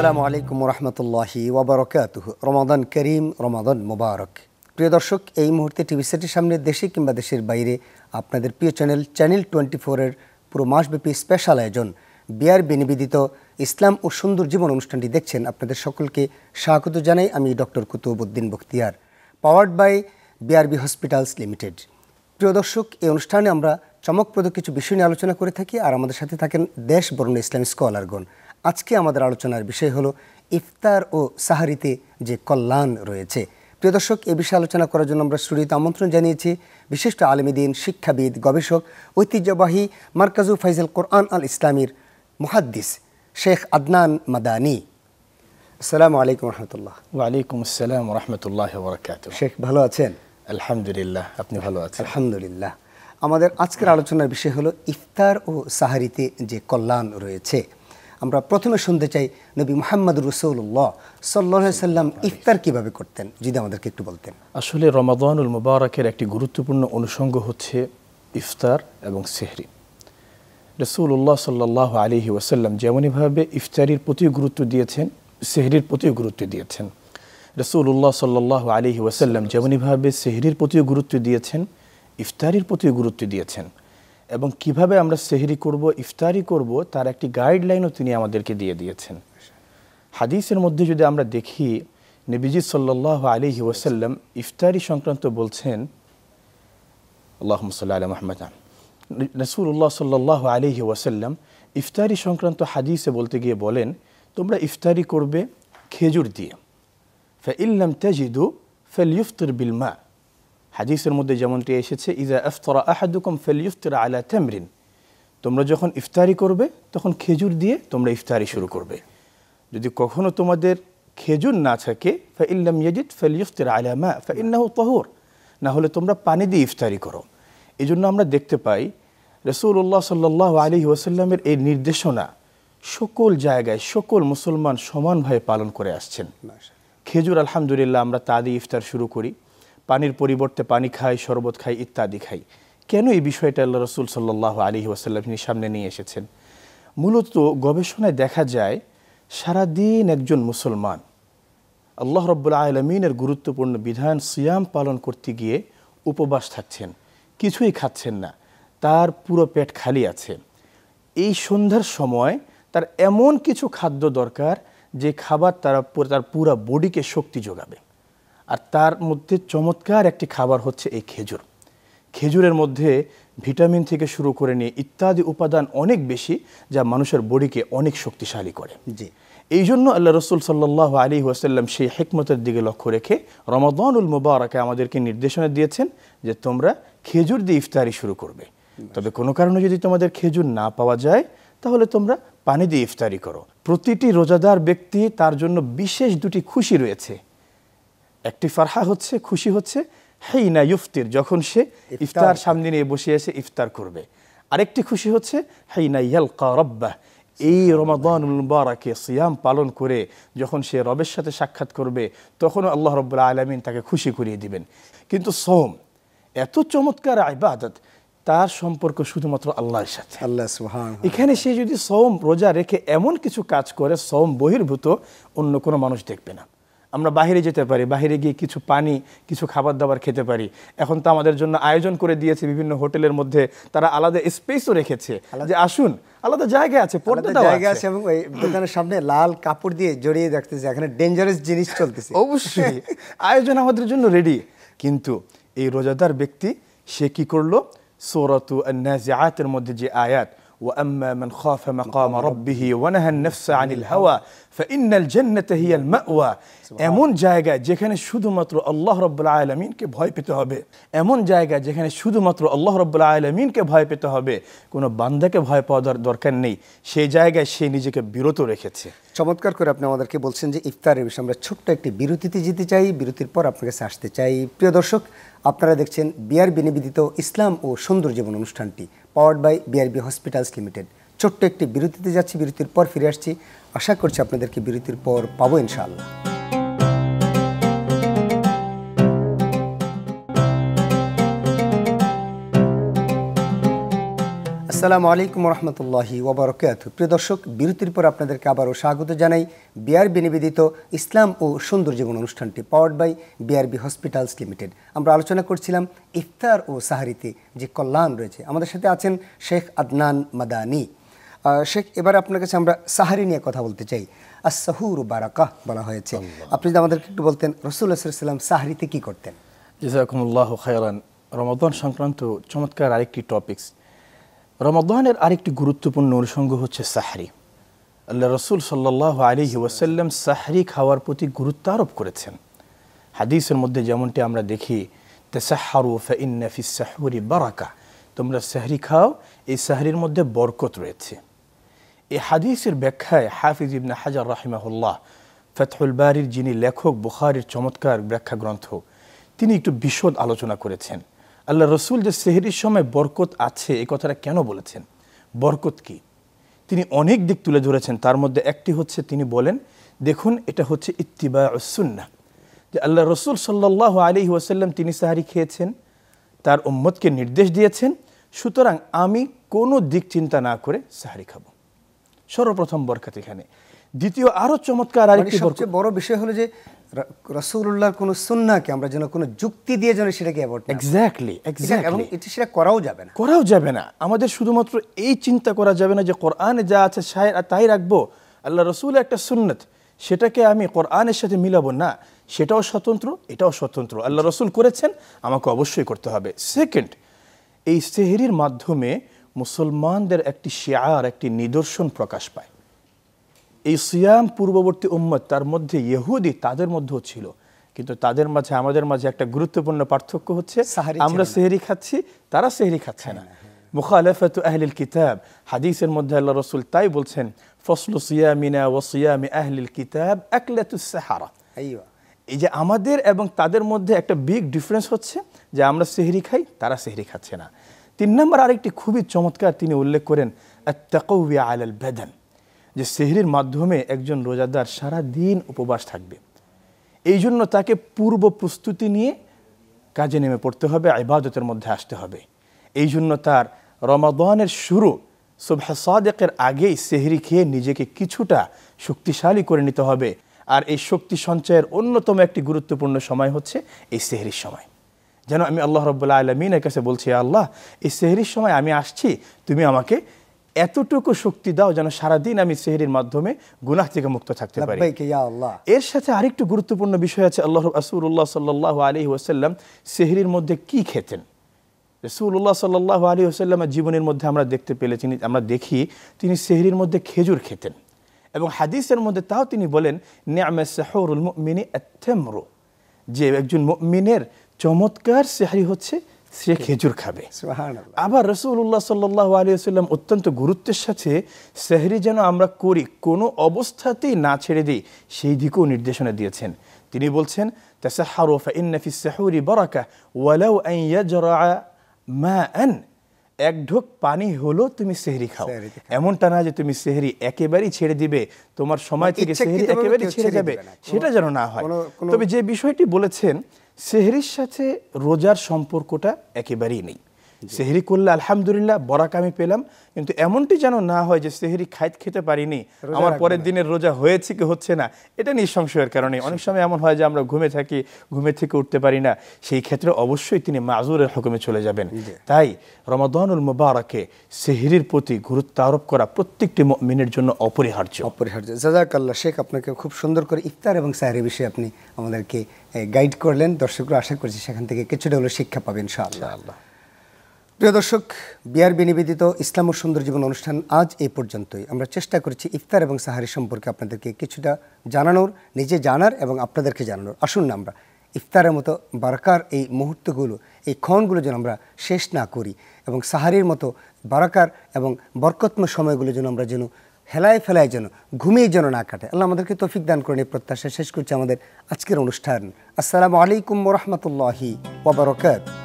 আসসালামু আলাইকুম রহমতুল্লাহি ওয়াবারাকাতুহু। রমাদান করিম, রমাদান মুবারক। প্রিয় দর্শক, এই মুহূর্তে টিভি সেটের সামনে দেশে কিংবা দেশের বাইরে আপনাদের প্রিয় চ্যানেল 24-এর পুরো মাসব্যাপী স্পেশাল আয়োজন বিআরবি নিবেদিত ইসলাম ও সুন্দর জীবন অনুষ্ঠানটি দেখছেন। আপনাদের সকলকে স্বাগত জানাই আমি doctor Qutubuddin Bakhtiar, powered by BRB hospitals limited. প্রিয় দর্শক, এই অনুষ্ঠানে আমরা চমকপ্রদ কিছু বিষয় নিয়ে আলোচনা করে থাকি, আর আমাদের সাথে থাকেন দেশ বরণ্য ইসলামী স্কলারগণ। আজকে আমাদের আলোচনার বিষয় হলো ইফতার ও সাহারিতে যে কল্যাণ রয়েছে। প্রিয় দর্শক, এই বিষয়ে আলোচনা করার জন্য আমরা স্টুডিওতে আমন্ত্রণ জানিয়েছি বিশিষ্ট আলেমীদ্বীন, শিক্ষাবিদ, গবেষক, ঐতিহ্যবাহী মারকাজু ফাইজুল কোরআন আল ইসলামীর মুহাদ্দিস শেখ আদনান মাদানী। আসসালামু আলাইকুম রহমতুল্লাহ। ওয়ালাইকুম আসসালাম রহমতুল্লাহ বারাকাতুহু। শেখ, ভালো আছেন? আলহামদুলিল্লাহ, আপনি ভালো আছেন? আলহামদুলিল্লাহ। আমাদের আজকের আলোচনার বিষয় হলো ইফতার ও সাহারিতে যে কল্যাণ রয়েছে। আমরা প্রথমে শুনতে চাই নবী মুহাম্মদ রাসূলুল্লাহ সাল্লাল্লাহু আলাইহি সাল্লাম ইফতার কিভাবে করতেন, যদি আমাদেরকে একটু বলতেন। আসলে রমাদানুল মুবারকের একটি গুরুত্বপূর্ণ অনুষঙ্গ হচ্ছে ইফতার এবং সেহরি। রাসূলুল্লাহ সাল্লাল্লাহু আলাইহি ওয়াসাল্লাম যেমনইভাবে ইফতারির প্রতি গুরুত্ব দিয়েছেন, সেহরির প্রতি গুরুত্ব দিয়েছেন। রাসূলুল্লাহ সাল্লাল্লাহু আলাইহি ওয়াসাল্লাম যেমনইভাবে সেহরির প্রতি গুরুত্ব দিয়েছেন, ইফতারির প্রতি গুরুত্ব দিয়েছেন। এবং কিভাবে আমরা সেহরি করব, ইফতারি করব, তার একটি গাইডলাইনও তিনি আমাদেরকে দিয়ে দিয়েছেন। হাদিসের মধ্যে যদি আমরা দেখি, নবীজি সাল্লাল্লাহু আলাইহি ওয়াসাল্লাম ইফতারি সংক্রান্ত বলছেন, আল্লাহুম্মা সাল্লি আলা মুহাম্মাদ। রাসূলুল্লাহ সাল্লাল্লাহু আলাইহি ওয়াসাল্লাম ইফতারি সংক্রান্ত হাদিসে বলতে গিয়ে বলেন, তোমরা ইফতারি করবে খেজুর দিয়ে। ফাইন লাম তাজিদু ফালইফতির বিল মা। হাদিসের মধ্যে যেমনটি এসেছে, ইজা আফতারা আহাদুকুম ফালইফতির আলা তামরিন। তোমরা যখন ইফতারি করবে তখন খেজুর দিয়ে তোমরা ইফতারি শুরু করবে। যদি কখনো তোমাদের খেজুর না থাকে, ফাইন লাম ইয়াজিদ ফালইফতির আলা মা ফাইন্নাহু তাহুর। না হলে তোমরা পানি দিয়ে ইফতারি করো। এই জন্য আমরা দেখতে পাই রাসূলুল্লাহ সাল্লাল্লাহু আলাইহি ওয়াসাল্লামের এই নির্দেশনা সকল জায়গায় সকল মুসলমান সমানভাবে পালন করে আসছেন। খেজুর আলহামদুলিল্লাহ আমরা তা দিয়ে ইফতার শুরু করি, পানির পরিবর্তে পানি খাই, শরবত খাই, ইত্যাদি খাই। কেন এই বিষয়টা আল্লাহ রাসূল সাল্লাল্লাহু আলাইহি ওয়াসাল্লাম সামনে নিয়ে এসেছেন? মূলত গবেষণায় দেখা যায়, সারাদিন একজন মুসলমান আল্লাহ রাব্বুল আলামিনের গুরুত্বপূর্ণ বিধান সিয়াম পালন করতে গিয়ে উপবাস থাকছেন, কিছুই খাচ্ছেন না, তার পুরো পেট খালি আছে। এই সন্ধ্যার সময় তার এমন কিছু খাদ্য দরকার যে খাবার তার পুরো বডিকে শক্তি যোগাবে। আর তার মধ্যে চমৎকার একটি খাবার হচ্ছে এই খেজুর। খেজুরের মধ্যে ভিটামিন থেকে শুরু করে নিয়ে ইত্যাদি উপাদান অনেক বেশি, যা মানুষের বডিকে অনেক শক্তিশালী করে। জি, এই জন্য আল্লাহ রাসূল সাল্লাল্লাহু আলাইহি ওয়াসাল্লাম সেই হিকমতের দিকে লক্ষ্য রেখে রমাদানুল মুবারকে আমাদেরকে নির্দেশনা দিয়েছেন যে তোমরা খেজুর দিয়ে ইফতারি শুরু করবে। তবে কোনো কারণে যদি তোমাদের খেজুর না পাওয়া যায়, তাহলে তোমরা পানি দিয়ে ইফতারি করো। প্রতিটি রোজাদার ব্যক্তি, তার জন্য বিশেষ দুটি খুশি রয়েছে। একটি ফারহা হচ্ছে, খুশি হচ্ছে হিনা ইফতির, যখন সে ইফতার সামনে নিয়ে বসে এসে ইফতার করবে। আরেকটি খুশি হচ্ছে হিনা ইয়ালকা রাব্বাহ, এই রমাদানুল মুবারকে সিয়াম পালন করে যখন সে রবের সাথে সাক্ষাৎ করবে, তখনও আল্লাহ রাব্বুল আলামিন তাকে খুশি করিয়ে দিবেন। কিন্তু সওম এত চমৎকার ইবাদত, তার সম্পর্ক শুধুমাত্র আল্লাহর সাথে। আল্লাহ সুবহানাহু। এখানে সে যদি সওম রোজা রেখে এমন কিছু কাজ করে সওম বহির্ভূত, অন্য কোনো মানুষ দেখবে না। আমরা বাইরে যেতে পারি, বাইরে গিয়ে কিছু পানি, কিছু খাবার দাবার খেতে পারি। এখন তো আমাদের জন্য আয়োজন করে দিয়েছে বিভিন্ন হোটেলের মধ্যে, তারা আলাদা স্পেসও রেখেছে যে আসুন, আলাদা জায়গা আছে, পর্দা জায়গা আছে, এবং ওই দোকানের সামনে লাল কাপড় দিয়ে জড়িয়ে রাখতেছে, এখানে ডেঞ্জারাস জিনিস চলতেছে। অবশ্যই আয়োজন আমাদের জন্য রেডি। কিন্তু এই রোজাদার ব্যক্তি সে কি করলো? সূরাতু আন-নাজিআতের মধ্যে যে আয়াত, وأما من خاف مقام ربه ونهى النفس عن الهوى فإن الجنة هي المأوى। এমন জায়গা যেখানে শুধুমাত্র আল্লাহ রাব্বুল আলামিনকে ভয় পেতে হবে, এমন জায়গা যেখানে শুধুমাত্র আল্লাহ রাব্বুল আলামিনকে ভয় পেতে হবে, কোনো বান্দাকে ভয় পাওয়ার দরকার নেই, সেই জায়গায় সে নিজেকে বিরত রেখেছে। চমৎকার করে আপনি আমাদেরকে বলছেন যে ইফতারের বিষয়ে। আমরা ছোট্ট একটি বিরতিতে যেতে চাই, বিরতির পর আপনার কাছে আসতে চাই। প্রিয় দর্শক, আপনারা দেখছেন বিআরবি নিবেদিত ইসলাম ও সুন্দর জীবন অনুষ্ঠানটি, powered by BRB hospitals limited. ছোট্ট একটি বিরতিতে যাচ্ছি, বিরতির পর ফিরে আসছি। আশা করছি আপনাদেরকে বিরতির পর পাবো ইনশাআল্লাহ। আসসালামু আলাইকুম রহমতুল্লাহি ওবরাকাতুহু। প্রিয় দর্শক, বিরতির পর আপনাদেরকে আবারও স্বাগত জানাই বিআরবি নিবেদিত ইসলাম ও সুন্দর জীবন অনুষ্ঠানটি powered by BRB hospitals limited. আমরা আলোচনা করছিলাম ইফতার ও সাহারিতে যে কল্যাণ রয়েছে। আমাদের সাথে আছেন শেখ আদনান মাদানী। শেখ, এবার আপনার কাছে আমরা সাহারি নিয়ে কথা বলতে চাই। আস-সাহুর বারাকাহ বলা হয়েছে, আপনি যদি আমাদেরকে একটু বলতেন রাসূলুল্লাহ সাল্লাল্লাহু আলাইহি ওয়াসাল্লাম সাহারিতে কি করতেন? জাযাকুমুল্লাহু খায়রান। রমাদান সংক্রান্ত চমৎকার আরেকটি টপিকস। রমাদানের আরেকটি গুরুত্বপূর্ণ অনুষঙ্গ হচ্ছে সাহরি। আল্লাহ রসুল সাল্লাল্লাহু আলাইহি ওয়াসাল্লাম সাহরি খাওয়ার প্রতি গুরুত্ব আরোপ করেছেন। হাদিসের মধ্যে যেমনটি আমরা দেখি, তাসাহহারু ফাইন্না ফিস সাহুরি বারাকা, তোমরা সাহরি খাও, এই সাহরির মধ্যে বরকত রয়েছে। এই হাদিসের ব্যাখ্যায় হাফিজ ইবনে হাজার রাহিমাহুল্লাহ, ফাতহুল বারির যিনি লেখক, বুখারীর চমৎকার ব্যাখ্যা গ্রন্থ, তিনি একটু বিশদ আলোচনা করেছেন। আল্লাহ রসুল যে সেহরির সময় বরকত আছে এই কথাটা কেন বলেছেন, বরকত কি, তিনি অনেক দিক তুলে ধরেছেন। তার মধ্যে একটি হচ্ছে, তিনি বলেন, দেখুন এটা হচ্ছে ইত্তিবাউস সুন্নাহ, যে আল্লাহ রসুল সাল্লাল্লাহু আলাইহি ওয়াসাল্লাম তিনি সাহরি খেয়েছেন, তার উম্মতকে নির্দেশ দিয়েছেন, সুতরাং আমি কোনো দিক চিন্তা না করে সাহরি খাবো। সর্বপ্রথম বরকত এখানে। দ্বিতীয় আরো চমৎকার আরেকটি সবচেয়ে বড় বিষয় হলো যে রাসূলুল্লাহর কোন সুন্নাহকে আমরা যেন কোনো যুক্তি দিয়ে যেন সেটাকে অ্যাভয়েড করি। এক্স্যাক্টলি এবং এটা সেটা করাও যাবে না, করাও যাবে না। আমাদের শুধুমাত্র এই চিন্তা করা যাবে না যে কোরআনে যা আছে তাই রাখবো, আল্লাহ রসুলের একটা সুন্নত সেটাকে আমি কোরআনের সাথে মিলাবো না, সেটাও স্বতন্ত্র, এটাও স্বতন্ত্র। আল্লাহ রসুল করেছেন, আমাকে অবশ্যই করতে হবে। সেকেন্ড, এই সেহরির মাধ্যমে মুসলমানদের একটি শিয়ার, একটি নিদর্শন প্রকাশ পায়। এই সিয়াম পূর্ববর্তী উম্মত, তার মধ্যে ইহুদি তাদের মধ্যেও ছিল, কিন্তু তাদের মাঝে আমাদের মাঝে একটা গুরুত্বপূর্ণ পার্থক্য হচ্ছে, আমরা সেহরি খাচ্ছি, তারা সেহরি খাচ্ছে না। মুখালাফাতু আহলিল কিতাব, হাদিসের মধ্যে আল্লাহ রাসূল তাই বলছেন, ফসলু সিয়ামিনা ওয়া সিয়ামি আহলিল কিতাব আকলাতুস সাহারা। এই যে আমাদের এবং তাদের মধ্যে একটা বিগ ডিফারেন্স হচ্ছে যে আমরা সেহরি খাই, তারা সেহরি খাচ্ছে না। 3 নম্বর আরেকটি খুবই চমৎকার তিনি উল্লেখ করেন, আত-তাকাউই আলাল বাদান, যে সেহরির মাধ্যমে একজন রোজাদার সারা দিন উপবাস থাকবে। এই জন্য তাকে পূর্ব প্রস্তুতি নিয়ে কাজে নেমে পড়তে হবে, ইবাদতের মধ্যে আসতে হবে। এই জন্য তার রমাদানের শুরু সুবহ সাদেকের আগেই সেহরি খেয়ে নিজেকে কিছুটা শক্তিশালী করে নিতে হবে। আর এই শক্তি সঞ্চয়ের অন্যতম একটি গুরুত্বপূর্ণ সময় হচ্ছে এই সেহরির সময়। যেন আমি আল্লাহ রাব্বুল আলামিনের কাছে বলছি, আল্লাহ এই সেহরির সময় আমি আসছি, তুমি আমাকে এতটুকু শক্তি দাও যেন সারাদিন আমি সেহরির মাধ্যমে গুনাহ থেকে মুক্ত থাকতে পারি। এর সাথে আরেকটু গুরুত্বপূর্ণ বিষয় আছে, আল্লাহ রাসূলুল্লাহ সাল্লাল্লাহু আলাইহি ওয়াসাল্লাম সেহরির মধ্যে কি খেতেন। রাসূলুল্লাহ সাল্লাল্লাহু আলাইহি ওয়াসাল্লামের জীবনের মধ্যে আমরা দেখতে পেলে, আমরা দেখি তিনি সেহরির মধ্যে খেজুর খেতেন, এবং হাদিসের মধ্যে তাও তিনি বলেন, নি'মাস সাহুরুল মুমিনি আত-তামরু, যে একজন মুমিনের চমৎকার সেহরি হচ্ছে সে খেজুর খাবে। আবার রাসূলুল্লাহ সাল্লাল্লাহু আলাইহি ওয়াসাল্লাম অত্যন্ত গুরুত্বের সাথে সেহরি যেন আমরা করি, কোনো অবস্থাতেই না ছেড়ে দিই, সেই দিকেও নির্দেশনা দিয়েছেন। তিনি বলছেন, তাসাহহারু ফাইন্না ফিস সাহুরি বারাকা ওয়ালাউ আন ইয়াজরা মাআন, এক ঢোক পানি হলো তুমি সেহরি খাও। এমনটা না যে তুমি সেহরি একেবারেই ছেড়ে দিবে, তোমার সময় থেকে সেহরি একেবারেই ছেড়ে যাবে, সেটা যেন না হয়। তবে যে বিষয়টি বলেছেন, সেহরির সাথে রোজার সম্পর্কটা একেবারেই নেই। সেহরি করলে আলহামদুলিল্লাহ বরাকা আমি পেলাম, কিন্তু এমনটি যেন না হয় যে সেহরি খেতে পারিনি, আমার পরের দিনের রোজা হয়েছে কি হচ্ছে না, এটা নিঃসংশয়ের কারণে। অনেক সময় এমন হয় যে আমরা ঘুমে থাকি, ঘুমে থেকে উঠতে পারি না, সেই ক্ষেত্রে অবশ্যই তিনি মাযুরের হুকুমে চলে যাবেন। তাই রমাদানুল মুবারাকে সেহরির প্রতি গুরুত্ব আরোপ করা প্রত্যেকটি মুমিনের জন্য অপরিহার্য। জাযাকাল্লাহ শেখ, আপনাকে খুব সুন্দর করে ইফতার এবং সাহরি বিষয়ে আপনি আমাদেরকে গাইড করলেন। দর্শকরা আশা করছি সেখান থেকে কিছুটা হলো শিক্ষা পাবে ইনশাআল্লাহ। প্রিয় দর্শক, বিআরবি নিবেদিত ইসলাম ও সুন্দর জীবন অনুষ্ঠান আজ এই পর্যন্তই। আমরা চেষ্টা করেছি ইফতার এবং সাহারি সম্পর্কে আপনাদেরকে কিছুটা জানানোর, নিজে জানার এবং আপনাদেরকে জানানোর। আসুন না আমরা ইফতারের মতো বারাকার এই মুহূর্তগুলো, এই ক্ষণগুলো যেন আমরা শেষ না করি, এবং সাহারির মতো বারাকার এবং বরকতময় সময়গুলো যেন আমরা হেলায় ফেলায় ঘুমিয়ে না কাটে। আল্লাহ আমাদেরকে তৌফিক দান করেন। এই প্রত্যাশা শেষ করছি আমাদের আজকের অনুষ্ঠান। আসসালামু আলাইকুম ওয়া রাহমাতুল্লাহি ওয়া বারাকাতুহু।